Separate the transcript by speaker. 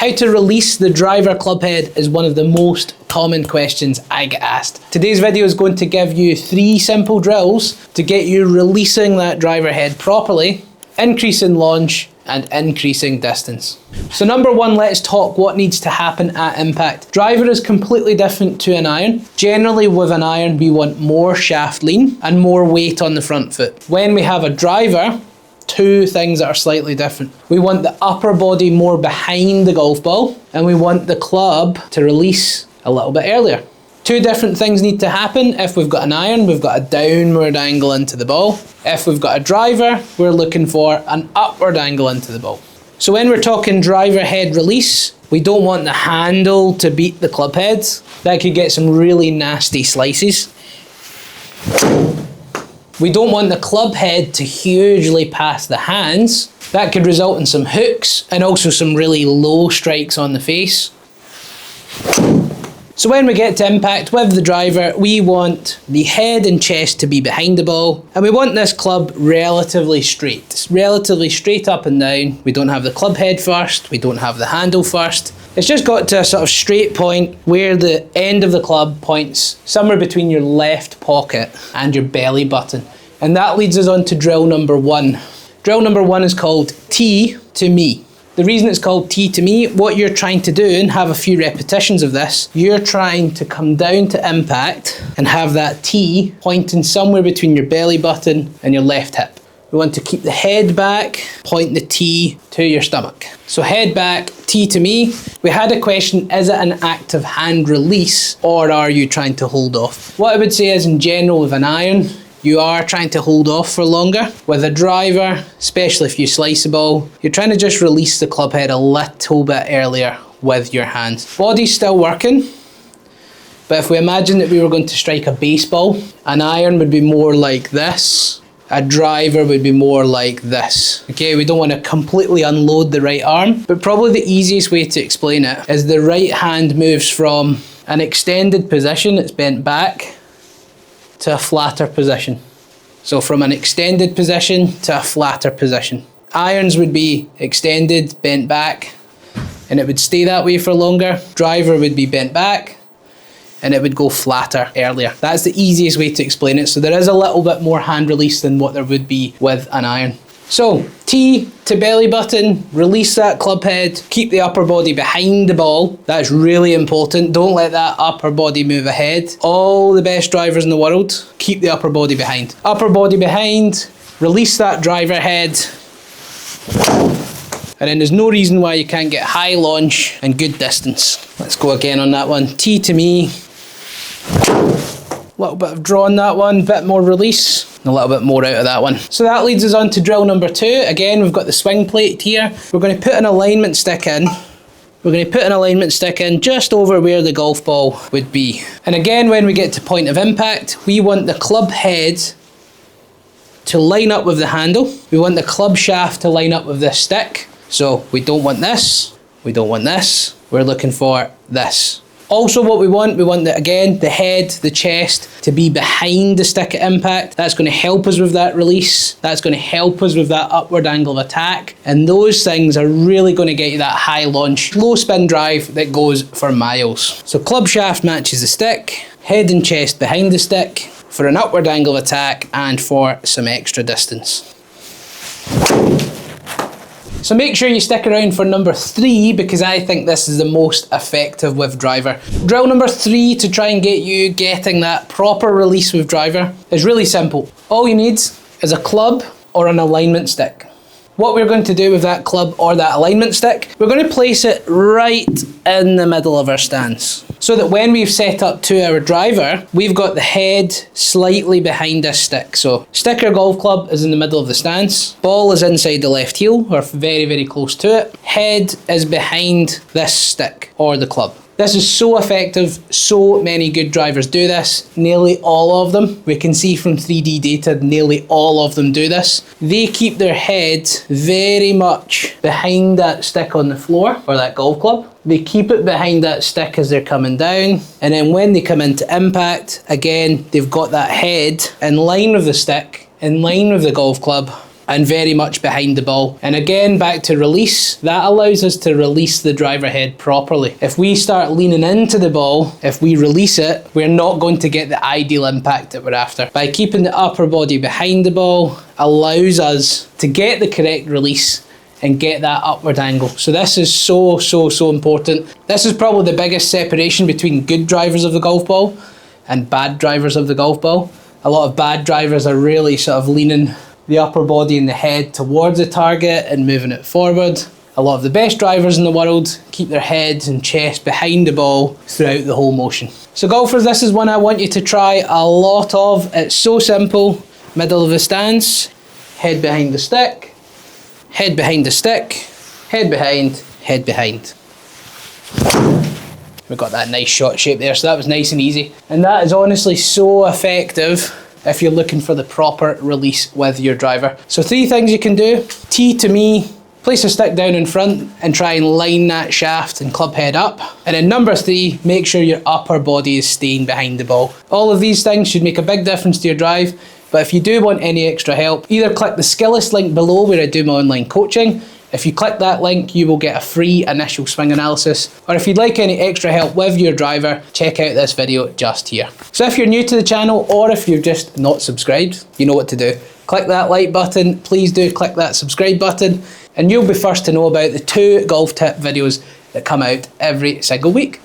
Speaker 1: How to release the driver club head is one of the most common questions I get asked. Today's video is going to give you 3 simple drills to get you releasing that driver head properly, increasing launch and increasing distance. So number 1, let's talk what needs to happen at impact. Driver is completely different to an iron. Generally with an iron, we want more shaft lean and more weight on the front foot. When we have a driver, 2 things that are slightly different. We want the upper body more behind the golf ball, and we want the club to release a little bit earlier. 2 different things need to happen. If we've got an iron, we've got a downward angle into the ball. If we've got a driver, we're looking for an upward angle into the ball. So when we're talking driver head release, we don't want the handle to beat the club heads. That could get some really nasty slices. We don't want the club head to hugely pass the hands. That could result in some hooks and also some really low strikes on the face. So when we get to impact with the driver, we want the head and chest to be behind the ball, and we want this club relatively straight. It's relatively straight up and down. We don't have the club head first, we don't have the handle first. It's just got to a sort of straight point where the end of the club points somewhere between your left pocket and your belly button. And that leads us on to drill number 1. Drill number 1 is called Tee to Me. The reason it's called Tee to Me, what you're trying to do, and have a few repetitions of this, you're trying to come down to impact and have that tee pointing somewhere between your belly button and your left hip. We want to keep the head back, point the tee to your stomach. So head back, tee to me. We had a question, is it an active hand release or are you trying to hold off? What I would say is in general with an iron, you are trying to hold off for longer. With a driver, especially if you slice a ball, you're trying to just release the club head a little bit earlier with your hands. Body's still working, but if we imagine that we were going to strike a baseball, an iron would be more like this. A driver would be more like this. Okay, we don't want to completely unload the right arm, but probably the easiest way to explain it is the right hand moves from an extended position, it's bent back, to a flatter position. So from an extended position to a flatter position. Irons would be extended, bent back, and it would stay that way for longer. Driver would be bent back, and it would go flatter earlier. That's the easiest way to explain it. So there is a little bit more hand release than what there would be with an iron. So tee to belly button, release that club head, keep the upper body behind the ball. That's really important. Don't let that upper body move ahead. All the best drivers in the world, keep the upper body behind. Upper body behind, release that driver head. And then there's no reason why you can't get high launch and good distance. Let's go again on that one. Tee to me. A little bit of draw on that one, bit more release, and a little bit more out of that one. So that leads us on to drill number 2. Again, we've got the swing plate here. We're going to put an alignment stick in. We're going to put an alignment stick in just over where the golf ball would be. And again, when we get to point of impact, we want the club head to line up with the handle. We want the club shaft to line up with this stick. So we don't want this, we don't want this, we're looking for this. Also what we want again, the head, the chest to be behind the stick at impact. That's going to help us with that release. That's going to help us with that upward angle of attack. And those things are really going to get you that high launch, low spin drive that goes for miles. So club shaft matches the stick, head and chest behind the stick for an upward angle of attack and for some extra distance. So make sure you stick around for number 3 because I think this is the most effective with driver. Drill number 3 to try and get you getting that proper release with driver is really simple. All you need is a club or an alignment stick. What we're going to do with that club or that alignment stick, we're going to place it right in the middle of our stance. So that when we've set up to our driver, we've got the head slightly behind this stick. So stick or golf club is in the middle of the stance. Ball is inside the left heel or very, very close to it. Head is behind this stick or the club. This is so effective, so many good drivers do this, nearly all of them. We can see from 3D data, nearly all of them do this. They keep their head very much behind that stick on the floor, or that golf club. They keep it behind that stick as they're coming down, and then when they come into impact, again, they've got that head in line with the stick, in line with the golf club, and very much behind the ball. And again, back to release, that allows us to release the driver head properly. If we start leaning into the ball, if we release it, we're not going to get the ideal impact that we're after. By keeping the upper body behind the ball allows us to get the correct release and get that upward angle. So this is so important. This is probably the biggest separation between good drivers of the golf ball and bad drivers of the golf ball. A lot of bad drivers are really sort of leaning the upper body and the head towards the target and moving it forward. A lot of the best drivers in the world keep their heads and chest behind the ball throughout the whole motion. So golfers, this is one I want you to try a lot of. It's so simple. Middle of the stance, head behind the stick, head behind the stick, head behind, head behind. We've got that nice shot shape there, so that was nice and easy. And that is honestly so effective if you're looking for the proper release with your driver. So 3 things you can do. Tee to me, place a stick down in front and try and line that shaft and club head up. And then number 3, make sure your upper body is staying behind the ball. All of these things should make a big difference to your drive, but if you do want any extra help, either click the Skillest link below where I do my online coaching. If you click that link, you will get a free initial swing analysis. Or if you'd like any extra help with your driver, check out this video just here. So if you're new to the channel, or if you're just not subscribed, you know what to do. Click that like button, please do click that subscribe button, and you'll be first to know about the 2 golf tip videos that come out every single week.